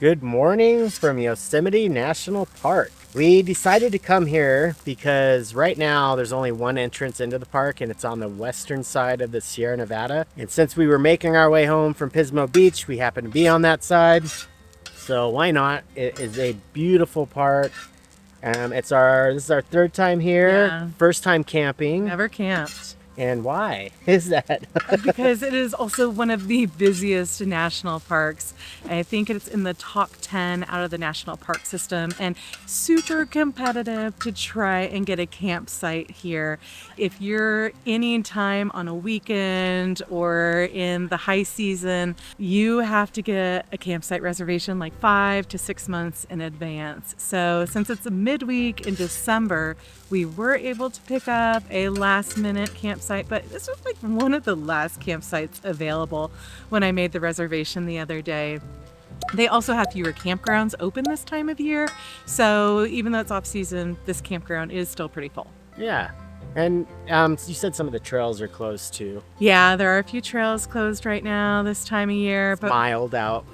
Good morning from Yosemite National Park. We decided to come here because right now there's only one entrance into the park and it's on the western side of the Sierra Nevada. And since we were making our way home from Pismo Beach, we happened to be on that side. So why not? It is a beautiful park. This is our third time here, Yeah. first time camping. Never camped. And why is that? Because it is also one of the busiest national parks. I think it's in the top 10 out of the national park system and super competitive to try and get a campsite here. If you're anytime on a weekend or in the high season, you have to get a campsite reservation like 5 to 6 months in advance. So since it's a midweek in December, we were able to pick up a last minute campsite, but this was like one of the last campsites available when I made the reservation the other day. They also have fewer campgrounds open this time of year, so even though it's off season, this campground is still pretty full. Yeah. And you said some of the trails are closed too. Yeah, there are a few trails closed right now this time of year, but Mild out.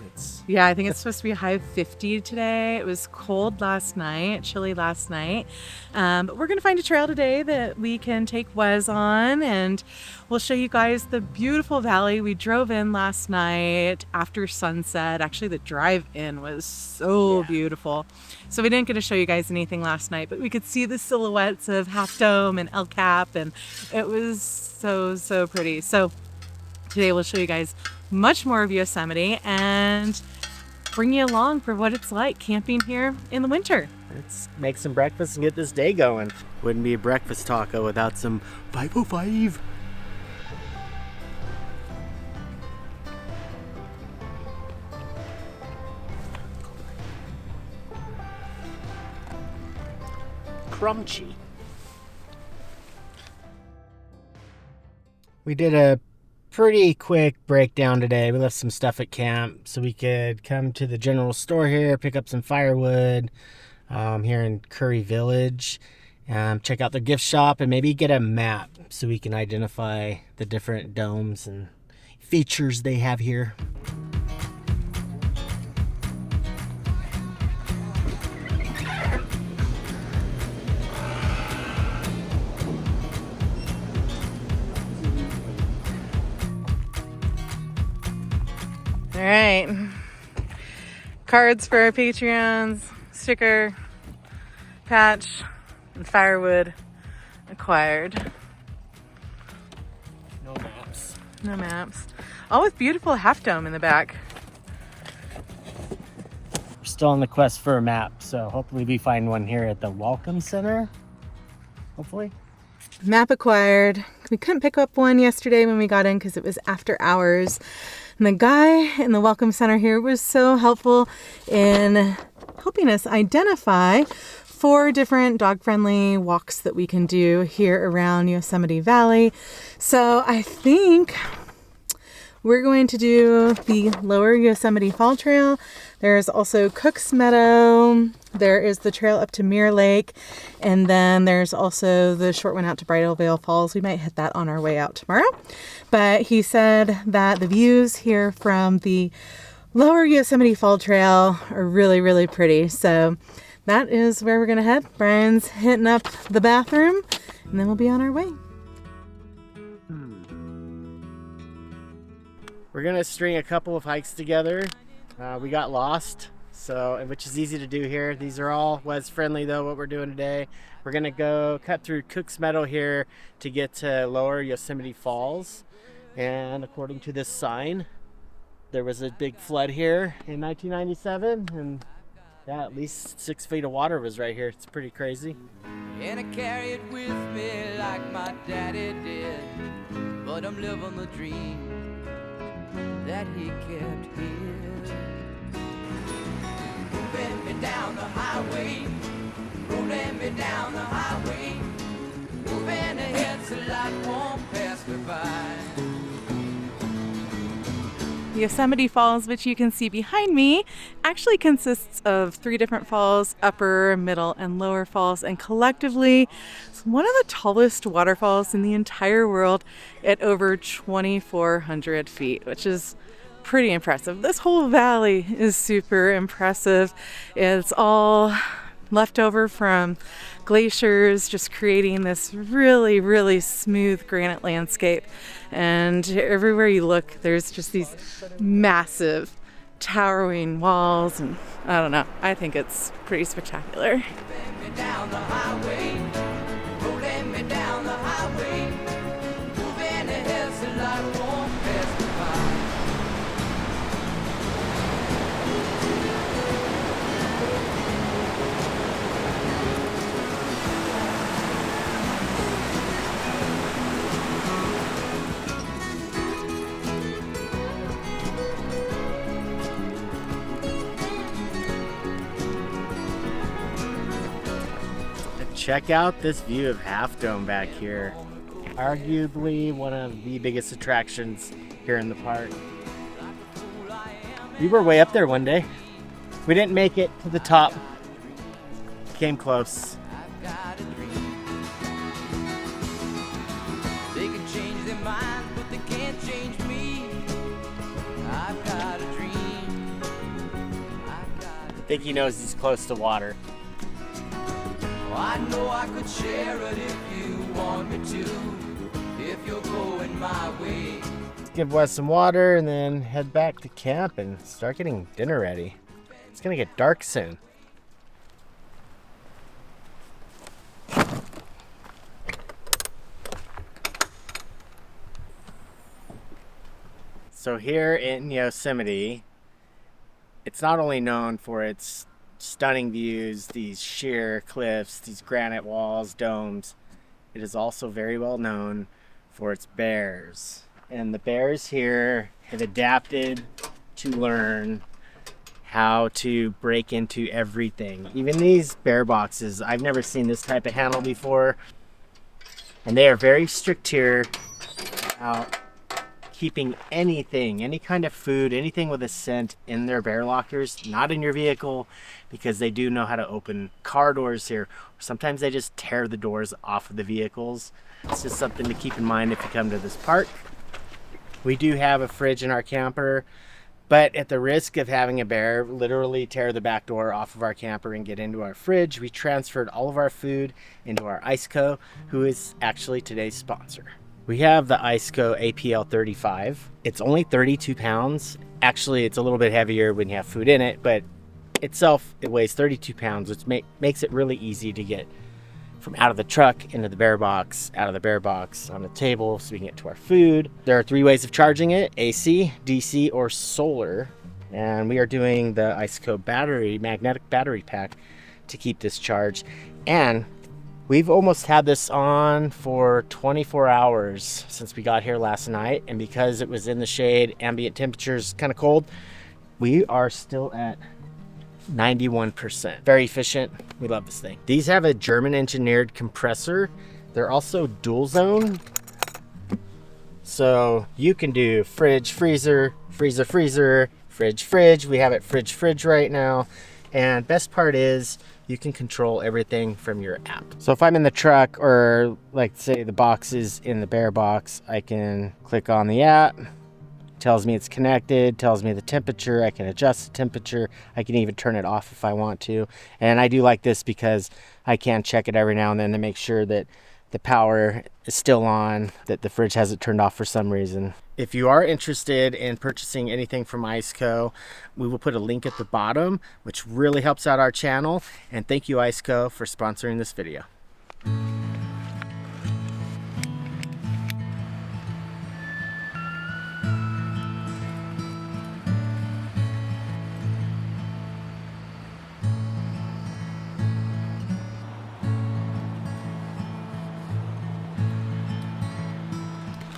yeah, I think it's supposed to be a high of 50 today. It was cold last night, chilly last night. But we're going to find a trail today that we can take Wes on, and we'll show you guys the beautiful valley. We drove in last night after sunset. Actually, the drive in was so beautiful. So we didn't get to show you guys anything last night, but we could see the silhouettes of Half Dome and El Cap, and it was so pretty. So today we'll show you guys much more of Yosemite and bring you along for what it's like camping here in the winter. Let's make some breakfast and get this day going. Wouldn't be a breakfast taco without some 505. Crunchy. We did a pretty quick breakdown today. We left some stuff at camp so we could come to the general store here, pick up some firewood here in Curry Village, check out the gift shop, and maybe get a map so we can identify the different domes and features they have here. All right, cards for our Patreons, sticker, patch, and firewood acquired. No maps. No maps. All with beautiful Half Dome in the back. We're still on the quest for a map, so hopefully we find one here at the Welcome Center. Hopefully. Map acquired. We couldn't pick up one yesterday when we got in because it was after hours. And the guy in the Welcome Center here was so helpful in helping us identify 4 different dog-friendly walks that we can do here around Yosemite Valley. So I think we're going to do the Lower Yosemite Fall Trail. There's also Cook's Meadow. There is the trail up to Mirror Lake. And then there's also the short one out to Bridal Veil Falls. We might hit that on our way out tomorrow. But he said that the views here from the Lower Yosemite Fall Trail are really pretty. So that is where we're going to head. Brian's hitting up the bathroom, and then we'll be on our way. We're gonna string a couple of hikes together. We got lost, which is easy to do here. These are all Wes friendly though, what we're doing today. We're gonna go cut through Cook's Meadow here to get to Lower Yosemite Falls. And according to this sign, there was a big flood here in 1997, and yeah, at least 6 feet of water was right here. It's pretty crazy. And I carry it with me like my daddy did, but I'm living the dream that he kept here. Moving me down the highway, rolling me down the highway, moving ahead so life won't pass me by. Yosemite Falls, which you can see behind me, actually consists of 3 different falls, upper, middle, and lower falls, and collectively it's one of the tallest waterfalls in the entire world at over 2,400 feet, which is pretty impressive. This whole valley is super impressive. It's all left over from glaciers, just creating this really, really smooth granite landscape. And everywhere you look, there's just these massive, towering walls, and I don't know, I think it's pretty spectacular. Check out this view of Half Dome back here. Arguably one of the biggest attractions here in the park. We were way up there one day. We didn't make it to the top. Came close. They can change their mind, but they can't change me. I've got a dream. I think he knows he's close to water. I know I could share it if you want me to, if you're going my way. Let's give Wes some water and then head back to camp and start getting dinner ready. It's gonna get dark soon. So here in Yosemite, it's not only known for its stunning views, these sheer cliffs, these granite walls, domes. It is also very well known for its bears. And the bears here have adapted to learn how to break into everything. Even these bear boxes, I've never seen this type of handle before. And they are very strict here about keeping anything, any kind of food, anything with a scent in their bear lockers, not in your vehicle, because they do know how to open car doors here. Sometimes they just tear the doors off of the vehicles. It's just something to keep in mind if you come to this park. We do have a fridge in our camper, but at the risk of having a bear literally tear the back door off of our camper and get into our fridge, we transferred all of our food into our Iceco, who is actually today's sponsor. We have the Iceco APL 35. It's only 32 pounds. Actually, it's a little bit heavier when you have food in it, but itself, it weighs 32 pounds, which makes it really easy to get from out of the truck into the bear box, out of the bear box on the table so we can get to our food. There are 3 ways of charging it: AC, DC, or solar. And we are doing the Iceco magnetic battery pack to keep this charged. And we've almost had this on for 24 hours since we got here last night, and because it was in the shade, ambient temperatures kind of cold, we are still at 91%. Very efficient. We love this thing. These have a German engineered compressor. They're also dual zone. So you can do fridge, freezer, freezer, freezer, fridge, fridge. We have it fridge, fridge right now. And best part is you can control everything from your app. So if I'm in the truck, or like say the box is in the bear box, I can click on the app, tells me it's connected, tells me the temperature, I can adjust the temperature, I can even turn it off if I want to. And I do like this because I can check it every now and then to make sure that the power is still on, that the fridge hasn't turned off for some reason. If you are interested in purchasing anything from Iceco, we will put a link at the bottom, which really helps out our channel. And thank you, Iceco, for sponsoring this video.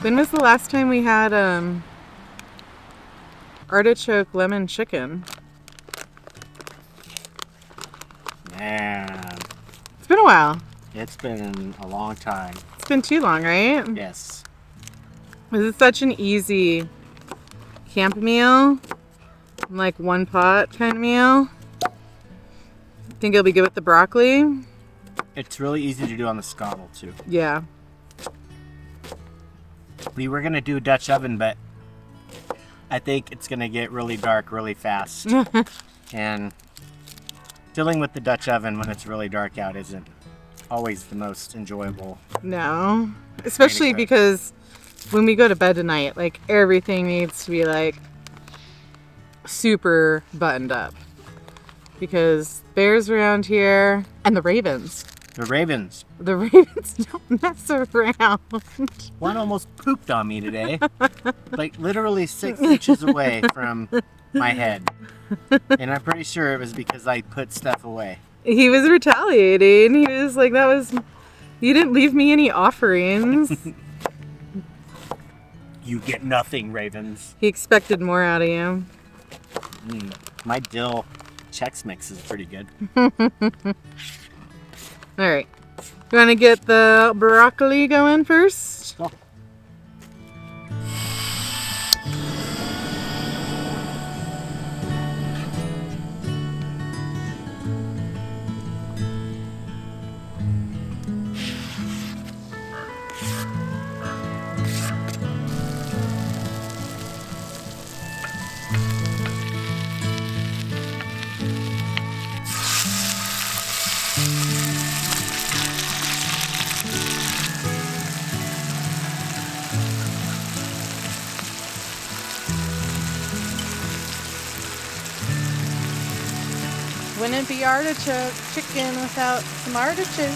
When was the last time we had artichoke lemon chicken? Man, It's been a while. it's been a long time. It's been too long, right? Yes. This is such an easy camp meal. Like one pot kind of meal. Think it'll be good with the broccoli? It's really easy to do on the scuttle too. Yeah. We were gonna do Dutch oven, but I think it's gonna get really dark really fast. And dealing with the Dutch oven when it's really dark out isn't always the most enjoyable. No, especially because when we go to bed tonight, like everything needs to be like super buttoned up because bears around here and the ravens. The ravens. The ravens don't mess around. One almost pooped on me today. Like literally 6 inches away from my head. And I'm pretty sure it was because I put stuff away. He was retaliating. He was like, that was, you didn't leave me any offerings. You get nothing, ravens. He expected more out of you. My dill Chex Mix is pretty good. All right. You want to get the broccoli going first? Oh. Wouldn't be artichoke chicken without some artichoke.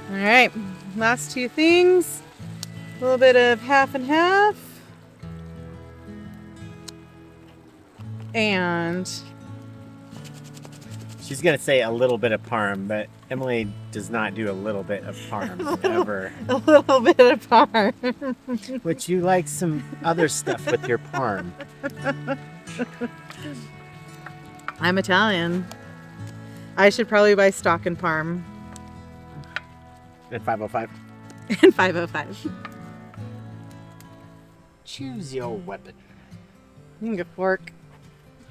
All right, last two things. A little bit of half and half. And She's gonna say a little bit of parm, but Emily does not do a little bit of parm ever. a little bit of parm. Would you like some other stuff with your parm? I'm Italian. I should probably buy stock and parm. At 505. And 505. Choose your weapon. You can get fork.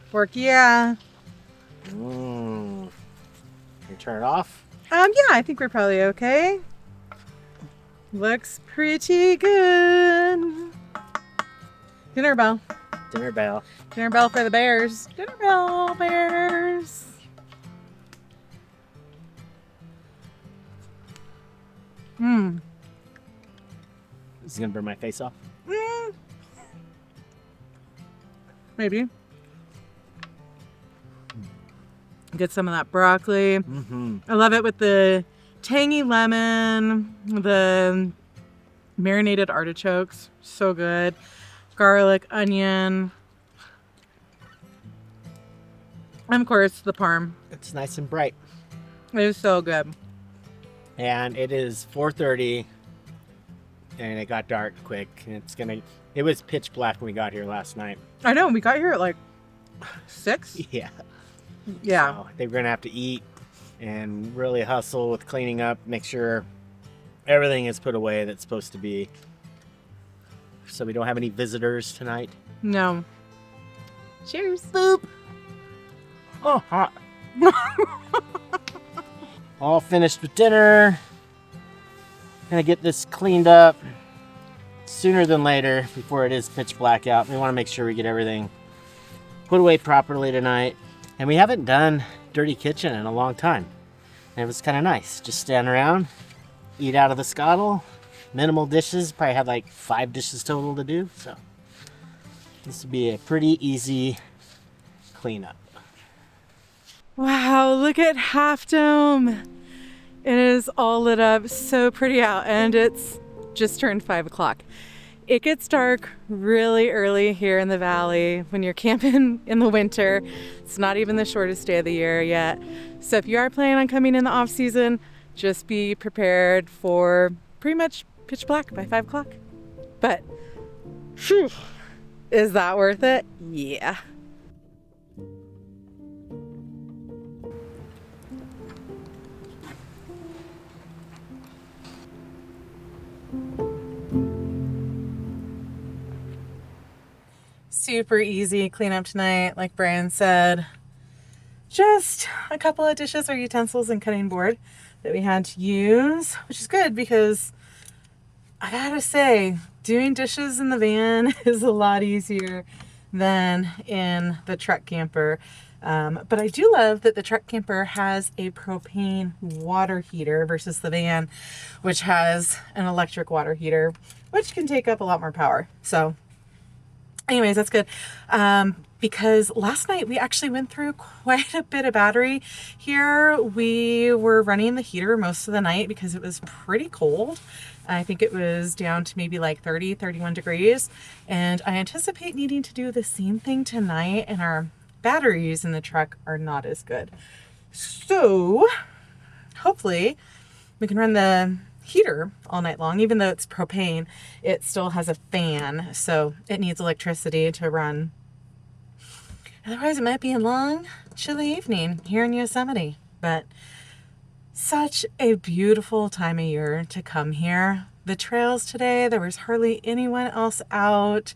Fork, yeah. Can you turn it off? Yeah, I think we're probably okay. Looks pretty good. Dinner bell. Dinner bell. Dinner bell for the bears. Dinner bell, bears. This is gonna burn my face off. Maybe. Get some of that broccoli. I love it with the tangy lemon, the marinated artichokes. So good. Garlic, onion. And of course, the parm. It's nice and bright. It is so good. And it is 4:30 and it got dark quick. It was pitch black when we got here last night. I know, we got here at like 6. Yeah. Yeah. So they were gonna have to eat and really hustle with cleaning up, make sure everything is put away that's supposed to be, so we don't have any visitors tonight. No. Cheers. Boop. Oh, hot. All finished with dinner. Gonna get this cleaned up sooner than later before it is pitch black out. We want to make sure we get everything put away properly tonight. And we haven't done dirty kitchen in a long time. And it was kind of nice. Just stand around, eat out of the scuttle, minimal dishes. Probably had like 5 dishes total to do. So this would be a pretty easy cleanup. Wow, look at Half Dome. It is all lit up, so pretty out, and it's just turned 5 o'clock. It gets dark really early here in the valley when you're camping in the winter. It's not even the shortest day of the year yet. So if you are planning on coming in the off season, just be prepared for pretty much pitch black by 5 o'clock. But, whew, is that worth it? Yeah. Super easy cleanup tonight, like Brian said. Just a couple of dishes or utensils and cutting board. that we had to use, which is good because I gotta say, doing dishes in the van is a lot easier than in the truck camper. But I do love that the truck camper has a propane water heater versus the van, which has an electric water heater, which can take up a lot more power. So anyways, that's good. Because last night we actually went through quite a bit of battery here. We were running the heater most of the night because it was pretty cold. I think it was down to maybe like 30, 31 degrees. And I anticipate needing to do the same thing tonight, and our batteries in the truck are not as good. So hopefully we can run the heater all night long. Even though it's propane, it still has a fan, so it needs electricity to run. Otherwise, it might be a long, chilly evening here in Yosemite. But such a beautiful time of year to come here. The trails today, there was hardly anyone else out,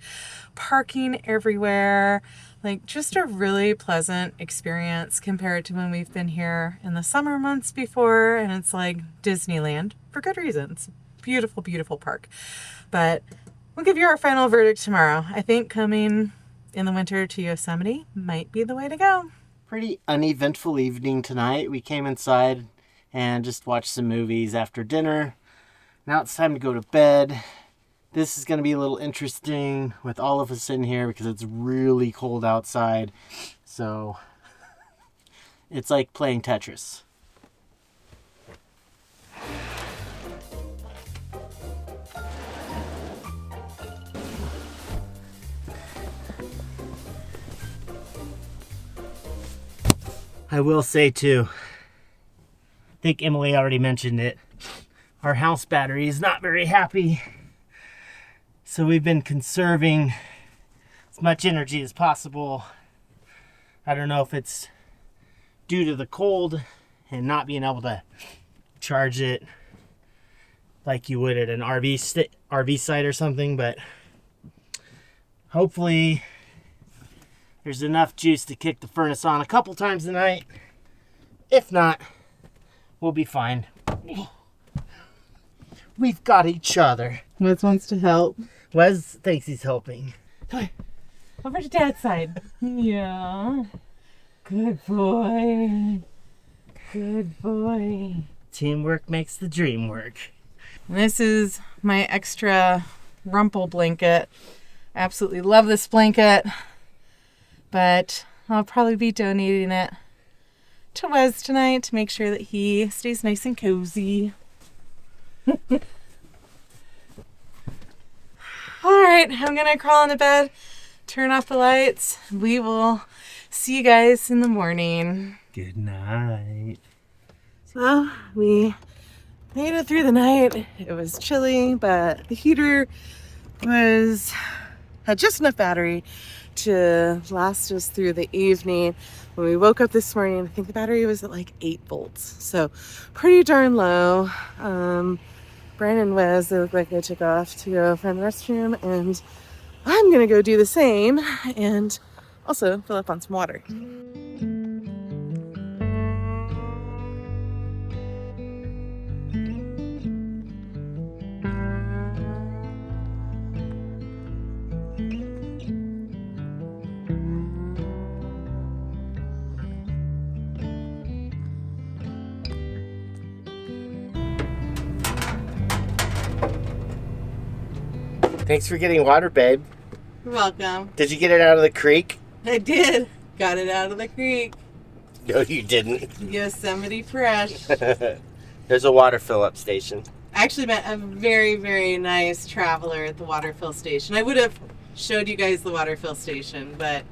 parking everywhere. Like, just a really pleasant experience compared to when we've been here in the summer months before, and it's like Disneyland for good reasons. Beautiful, beautiful park. But we'll give you our final verdict tomorrow. I think coming in the winter to Yosemite might be the way to go. Pretty uneventful evening tonight. We came inside and just watched some movies after dinner. Now it's time to go to bed. This is going to be a little interesting with all of us in here because it's really cold outside. So it's like playing Tetris. I will say too, I think Emily already mentioned it, our house battery is not very happy. So we've been conserving as much energy as possible. I don't know if it's due to the cold and not being able to charge it like you would at an RV site or something, but hopefully there's enough juice to kick the furnace on a couple times a night. If not, we'll be fine. We've got each other. Wes wants to help. Wes thinks he's helping. Over to Dad's side. Yeah. Good boy. Good boy. Teamwork makes the dream work. This is my extra rumple blanket. I absolutely love this blanket, but I'll probably be donating it to Wes tonight to make sure that he stays nice and cozy. All right, I'm gonna crawl into bed, turn off the lights. We will see you guys in the morning. Good night. So we made it through the night. It was chilly, but the heater had just enough battery to last us through the evening. When we woke up this morning, I think the battery was at like 8 volts, so pretty darn low. Brian and Wes, they look like they took off to go find the restroom, and I'm gonna go do the same and also fill up on some water. Thanks for getting water, babe. You're welcome. Did you get it out of the creek? I did. Got it out of the creek. No, you didn't. Yosemite Fresh. There's a water fill-up station. I actually met a very, very nice traveler at the water fill station. I would have showed you guys the water fill station, but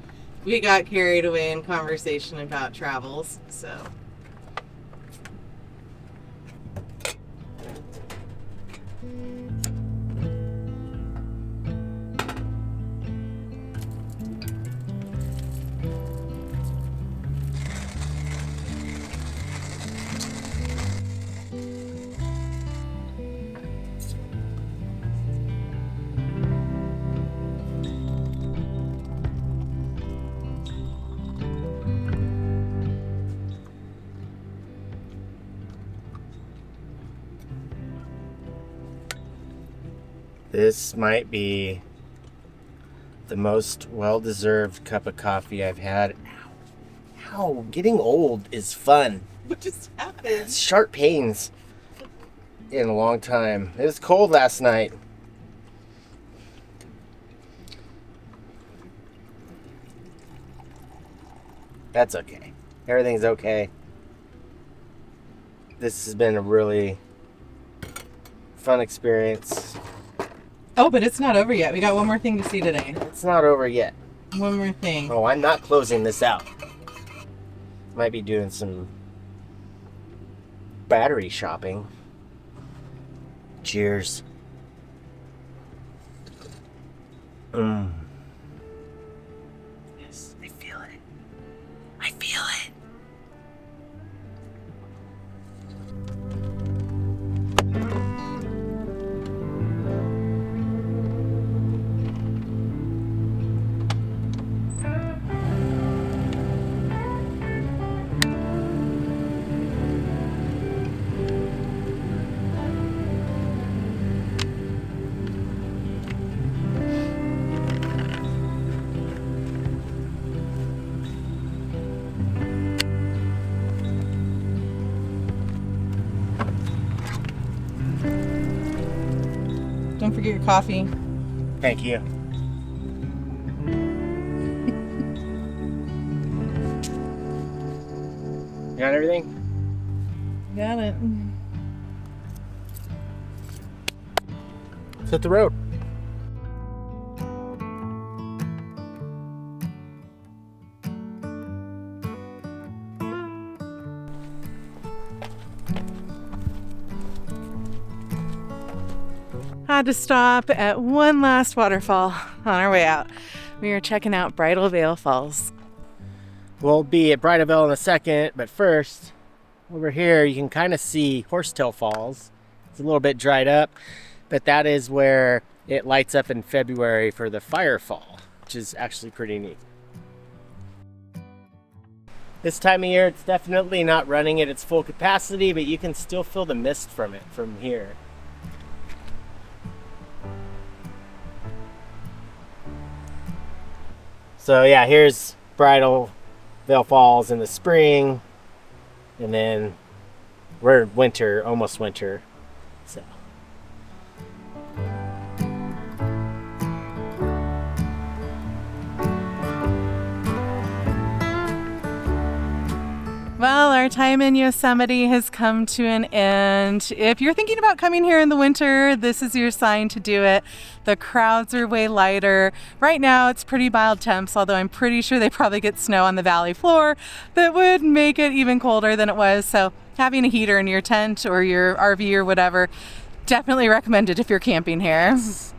we got carried away in conversation about travels, so. This might be the most well-deserved cup of coffee I've had. Ow, getting old is fun. What just happened? Sharp pains in a long time. It was cold last night. That's okay. Everything's okay. This has been a really fun experience. Oh, but it's not over yet. We got one more thing to see today. It's not over yet. One more thing. Oh, I'm not closing this out. Might be doing some battery shopping. Cheers. Yes, I feel it. I feel it. Don't forget your coffee. Thank you. You got everything? Got it. Let's hit the road. Had to stop at one last waterfall on our way out. We are checking out Bridal Veil Falls. We'll be at Bridal Veil in a second, but first, over here you can kind of see Horsetail Falls. It's a little bit dried up, but that is where it lights up in February for the fire fall, which is actually pretty neat. This time of year, it's definitely not running at its full capacity, but you can still feel the mist from it from here. So yeah, here's Bridal Veil Falls in the spring, and then we're winter, almost winter. So Well, our time in Yosemite has come to an end. If you're thinking about coming here in the winter, this is your sign to do it. The crowds are way lighter. Right now it's pretty mild temps, although I'm pretty sure they probably get snow on the valley floor that would make it even colder than it was. So having a heater in your tent or your RV or whatever, definitely recommended if you're camping here.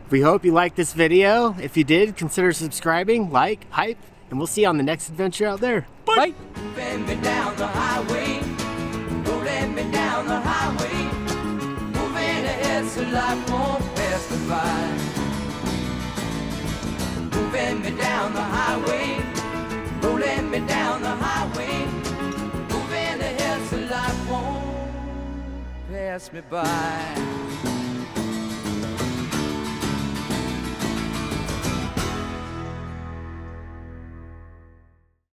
we hope you liked this video. If you did, consider subscribing, like, hype, and we'll see you on the next adventure out there. Bye. Bend me down the highway, don't let me down the highway. Moving ahead so life won't pass me by. Moving me down the highway, don't let me down the highway. Moving ahead so life won't pass me by.